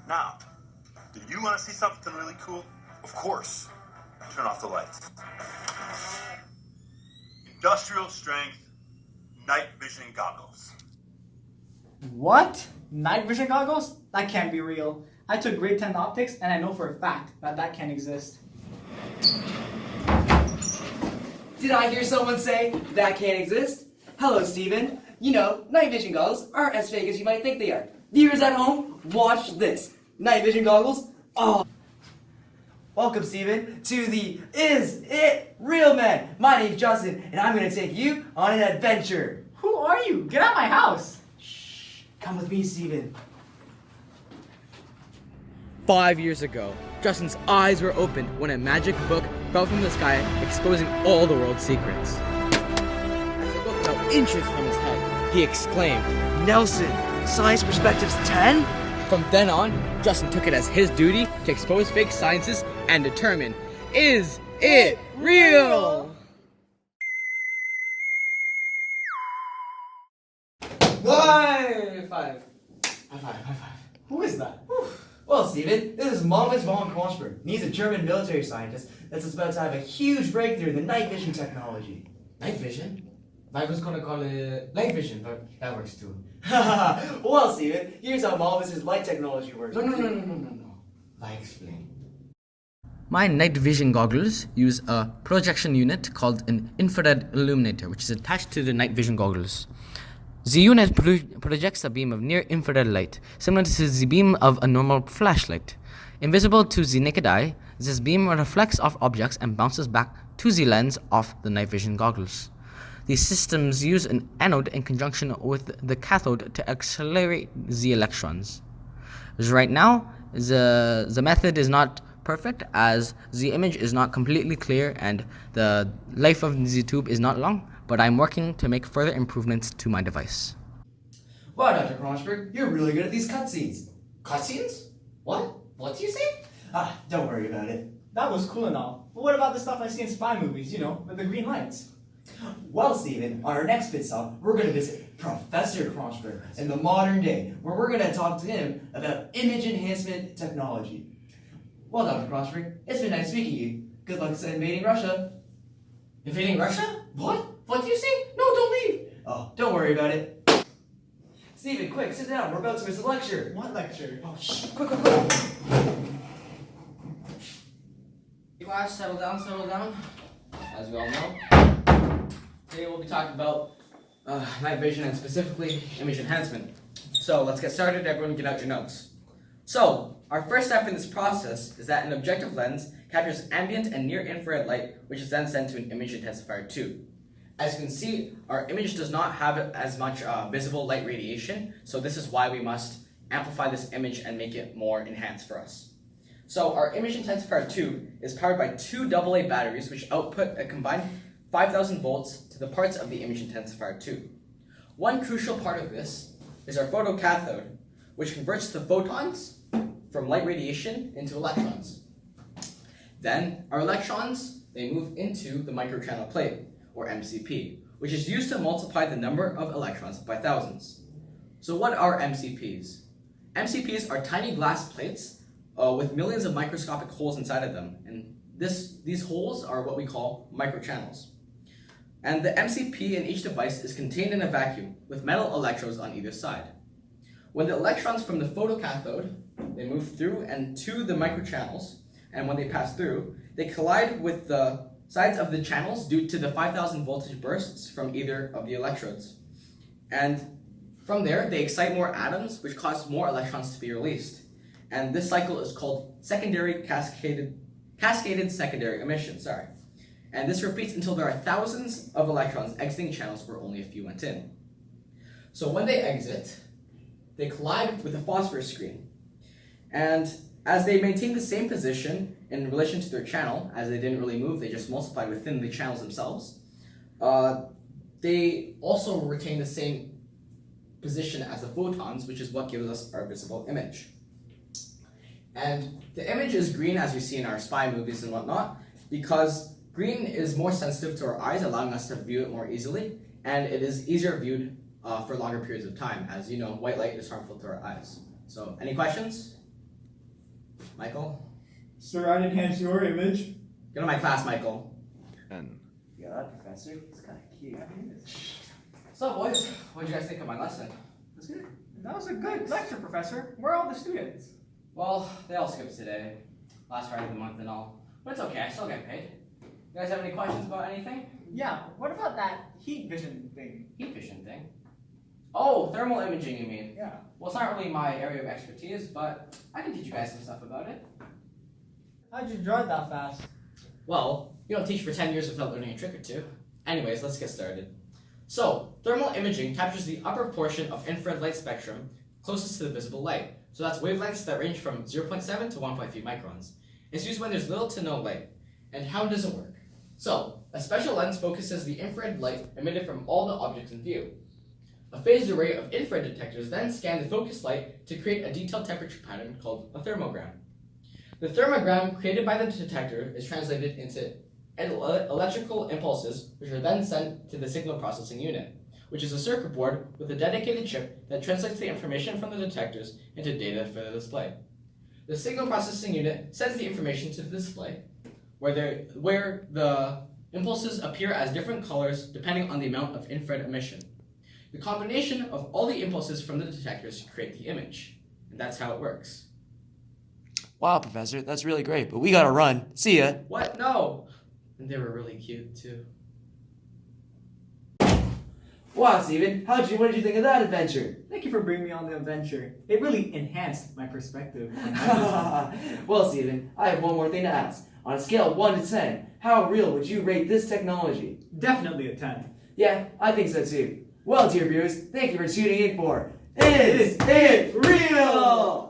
Now, do you want to see something really cool? Of course. Turn off the lights. Industrial strength night vision goggles. What? Night vision goggles? That can't be real. I took grade 10 optics and I know for a fact that that can't exist. Did I hear someone say that can't exist? Hello, Steven. You know, night vision goggles aren't as fake as you might think they are. Viewers at home, watch this. Night vision goggles. Oh. Welcome, Steven, to the Is It Real Man. My name's Justin, and I'm going to take you on an adventure. Who are you? Get out of my house! Shh. Come with me, Steven. 5 years ago, Justin's eyes were opened when a magic book fell from the sky, exposing all the world's secrets. As the book fell inches from his head, he exclaimed, Nelson, Science Perspectives 10? From then on, Justin took it as his duty to expose fake sciences and determine, is it real? High five. High five, high five. Who is that? Well, Steven, this is Moritz von Kronberg. He's a German military scientist that's about to have a huge breakthrough in the night vision technology. Night vision? I was gonna call it light vision, but that works too. Well, Steven, here's how Moritz' light technology works. No. I explain. My night vision goggles use a projection unit called an infrared illuminator, which is attached to the night vision goggles. The unit projects a beam of near-infrared light, similar to the beam of a normal flashlight. Invisible to the naked eye, this beam reflects off objects and bounces back to the lens of the night vision goggles. These systems use an anode in conjunction with the cathode to accelerate the electrons. Right now, the method is not perfect as the image is not completely clear and the life of the tube is not long, but I'm working to make further improvements to my device. Wow, Dr. Kronberg, you're really good at these cutscenes. Cutscenes? What? What do you say? Don't worry about it. That was cool and all. But what about the stuff I see in spy movies, with the green lights? Well, Steven, on our next pit stop, we're going to visit Professor Kronberg in the modern day, where we're going to talk to him about image enhancement technology. Well, Dr. Kronberg, it's been nice meeting you. Good luck invading Russia. Invading Russia? What? What do you say? No, don't leave! Oh, don't worry about it. Steven, quick, sit down. We're about to miss a lecture. What lecture? Oh, shh. Quick. Class, settle down. As we all know, today we'll be talking about night vision and specifically image enhancement. So let's get started. Everyone get out your notes. So, our first step in this process is that an objective lens captures ambient and near-infrared light, which is then sent to an image intensifier tube. As you can see, our image does not have as much visible light radiation, so this is why we must amplify this image and make it more enhanced for us. So our image intensifier tube is powered by two AA batteries which output a combined 5,000 volts to the parts of the image intensifier tube. One crucial part of this is our photocathode, which converts the photons from light radiation into electrons. Then our electrons, they move into the microchannel plate, or MCP, which is used to multiply the number of electrons by thousands. So what are MCPs? MCPs are tiny glass plates with millions of microscopic holes inside of them, and these holes are what we call microchannels. And the MCP in each device is contained in a vacuum with metal electrodes on either side. When the electrons from the photocathode, they move through and to the microchannels, and when they pass through, they collide with the sides of the channels due to the 5,000 voltage bursts from either of the electrodes. And from there, they excite more atoms, which cause more electrons to be released. And this cycle is called cascaded secondary emission, And this repeats until there are thousands of electrons exiting channels where only a few went in. So when they exit, they collide with the phosphorus screen. And as they maintain the same position in relation to their channel, as they didn't really move, they just multiplied within the channels themselves, they also retain the same position as the photons, which is what gives us our visible image. And the image is green, as we see in our spy movies and whatnot, because green is more sensitive to our eyes, allowing us to view it more easily, and it is easier viewed for longer periods of time. As you know, white light is harmful to our eyes. So, any questions? Michael. Sir, I'd enhance your image. Get on my class, Michael. Yeah, that professor, he's kind of cute. So, boys, what did you guys think of my lesson? That's good. That was a good lecture, Professor. Where are all the students? Well, they all skipped today. Last Friday of the month and all. But it's okay, I still get paid. You guys have any questions about anything? Yeah, what about that heat vision thing? Heat vision thing. Oh, thermal imaging, you mean? Yeah. Well, it's not really my area of expertise, but I can teach you guys some stuff about it. How'd you draw it that fast? Well, you don't teach for 10 years without learning a trick or two. Anyways, let's get started. So, thermal imaging captures the upper portion of infrared light spectrum closest to the visible light. So that's wavelengths that range from 0.7 to 1.3 microns. It's used when there's little to no light. And how does it work? So, a special lens focuses the infrared light emitted from all the objects in view. A phased array of infrared detectors then scan the focused light to create a detailed temperature pattern called a thermogram. The thermogram created by the detector is translated into electrical impulses, which are then sent to the signal processing unit, which is a circuit board with a dedicated chip that translates the information from the detectors into data for the display. The signal processing unit sends the information to the display, where the impulses appear as different colors depending on the amount of infrared emission. The combination of all the impulses from the detectors create the image, and that's how it works. Wow, Professor, that's really great, but we gotta run. See ya. What? No! And they were really cute, too. Wow, Steven, what did you think of that adventure? Thank you for bringing me on the adventure. It really enhanced my perspective. Well, Steven, I have one more thing to ask. On a scale of 1 to 10, how real would you rate this technology? Definitely a 10. Yeah, I think so too. Well, dear viewers, thank you for tuning in for Is It Real?